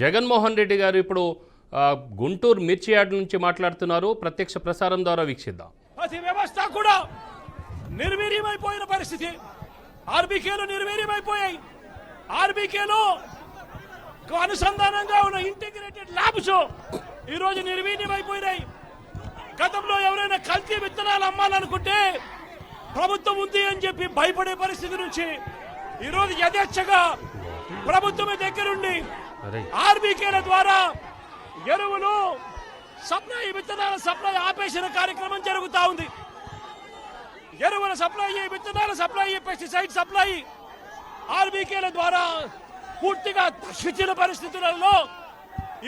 జగన్మోహన్ రెడ్డి గారు ఇప్పుడు గుంటూరు మిర్చి యార్డ్ నుంచి మాట్లాడుతున్నారు. ప్రత్యక్ష ప్రసారం ద్వారా వీక్షిద్దాం. ప్రతి వ్యవస్థ కూడా నిర్వీర్యమైపోయిన పరిస్థితి. ఆర్బీకేలు నిర్వీర్యమైపోయాయి. ఆర్బీకేలో అనుసంధానంగా ఉన్న ఇంటిగ్రేటెడ్ ల్యాబ్స్ ఈరోజు నిర్వీర్యమైపోయినాయి. గతంలో ఎవరైనా కల్తీ విత్తనాలు అమ్మాలనుకుంటే ప్రభుత్వం ఉంది అని చెప్పి భయపడే పరిస్థితి నుంచి ఈరోజు యథేచ్ఛగా ప్రభుత్వమే దగ్గరుండి ఆర్బీకేల ద్వారా ఎరువులు సప్లై, విత్తనాల సప్లై ఆపేసిన కార్యక్రమం జరుగుతూ ఉంది. ఎరువుల సప్లై, విత్తనాల సప్లై, పెస్టిసైడ్ సప్లై ఆర్బీకేల ద్వారా పూర్తిగా తగ్గించిన పరిస్థితులలో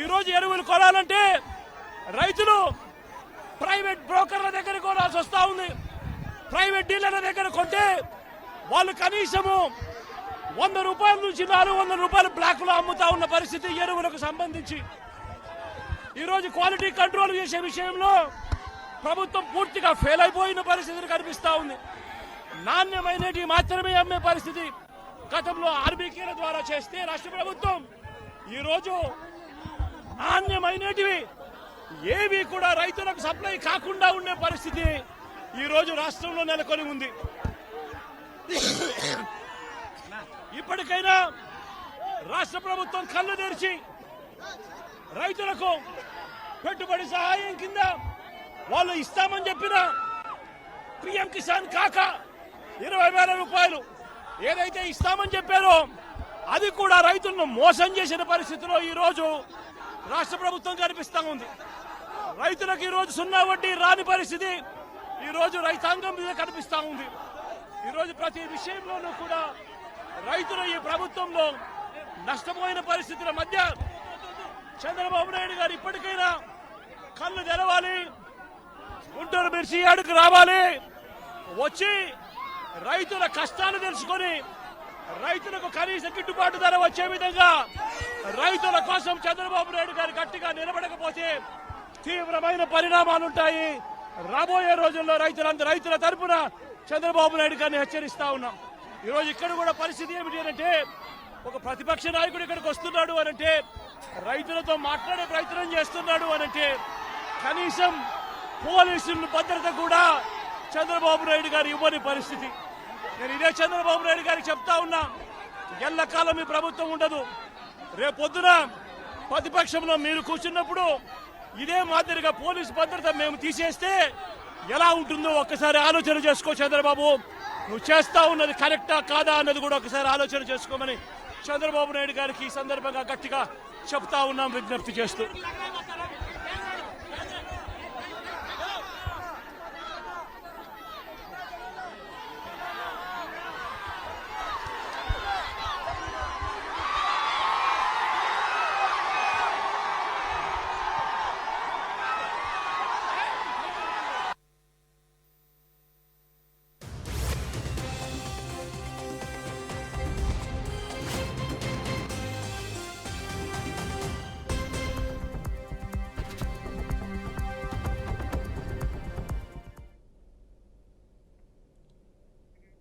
ఈరోజు ఎరువులు కొనాలంటే రైతులు ప్రైవేట్ బ్రోకర్ల దగ్గర కొనాల్సి వస్తూ ఉంది. ప్రైవేట్ డీలర్ల దగ్గర కొంటే వాళ్ళు కనీసము 100 రూపాయల నుంచి 400 రూపాయలు బ్లాక్ లో అమ్ముతా ఉన్న పరిస్థితి ఎరువులకు సంబంధించి. ఈరోజు క్వాలిటీ కంట్రోల్ చేసే విషయంలో ప్రభుత్వం పూర్తిగా ఫెయిల్ అయిపోయిన పరిస్థితి కనిపిస్తా ఉంది. నాణ్యమైనవి మాత్రమే అమ్మే పరిస్థితి గతంలో ఆర్బీకేల ద్వారా చేస్తే రాష్ట్ర ప్రభుత్వం ఈరోజు నాణ్యమైనటివి ఏవి కూడా రైతులకు సప్లై కాకుండా ఉండే పరిస్థితి ఈరోజు రాష్ట్రంలో నెలకొని ఉంది. ఇప్పటికైనా రాష్ట్ర ప్రభుత్వం కళ్ళు తెరిచి రైతులకు పెట్టుబడి సహాయం కింద వాళ్ళు ఇస్తామని చెప్పిన పిఎం కిసాన్ కాక 20,000 రూపాయలు ఏదైతే ఇస్తామని చెప్పారో అది కూడా రైతులను మోసం చేసిన పరిస్థితిలో ఈ రోజు రాష్ట్ర ప్రభుత్వం కనిపిస్తా ఉంది. రైతులకు ఈ రోజు 0 వడ్డీ రాని పరిస్థితి ఈ రోజు రైతాంగం మీద కనిపిస్తా ఉంది. ఈ రోజు ప్రతి విషయంలోనూ కూడా రైతులు ఈ ప్రభుత్వంలో నష్టపోయిన పరిస్థితుల మధ్య చంద్రబాబు నాయుడు గారు ఇప్పటికైనా కళ్ళు తెరవాలి, గుంటూరు మిర్చి యార్డుకు రావాలి, వచ్చి రైతుల కష్టాలు తెలుసుకొని రైతులకు కనీస గిట్టుబాటు ధర వచ్చే విధంగా రైతుల కోసం చంద్రబాబు నాయుడు గారు గట్టిగా నిలబడకపోతే తీవ్రమైన పరిణామాలుంటాయి. రాబోయే రోజుల్లో రైతుల తరపున చంద్రబాబు నాయుడు గారిని హెచ్చరిస్తా ఉన్నాం. ఈరోజు ఇక్కడ కూడా పరిస్థితి ఏమిటి అంటే ఒక ప్రతిపక్ష నాయకుడు ఇక్కడికి వస్తున్నాడు అనంటే రైతులతో మాట్లాడే ప్రయత్నం చేస్తున్నాడు అనంటే కనీసం పోలీసుల భద్రత కూడా చంద్రబాబు నాయుడు గారు ఇవ్వని పరిస్థితి. నేను ఇదే చంద్రబాబు నాయుడు గారికి చెప్తా ఉన్నా, ఎల్లకాలం ఈ ప్రభుత్వం ఉండదు. రేపొద్దున ప్రతిపక్షంలో మీరు కూర్చున్నప్పుడు ఇదే మాదిరిగా పోలీసు భద్రత మేము తీసేస్తే ఎలా ఉంటుందో ఒక్కసారి ఆలోచన చేసుకో చంద్రబాబు. నువ్వు చేస్తా ఉన్నది కరెక్టా కాదా అన్నది కూడా ఒకసారి ఆలోచన చేసుకోమని చంద్రబాబు నాయుడు గారికి ఈ సందర్భంగా గట్టిగా చెప్తా ఉన్నాం, విజ్ఞప్తి చేస్తూ.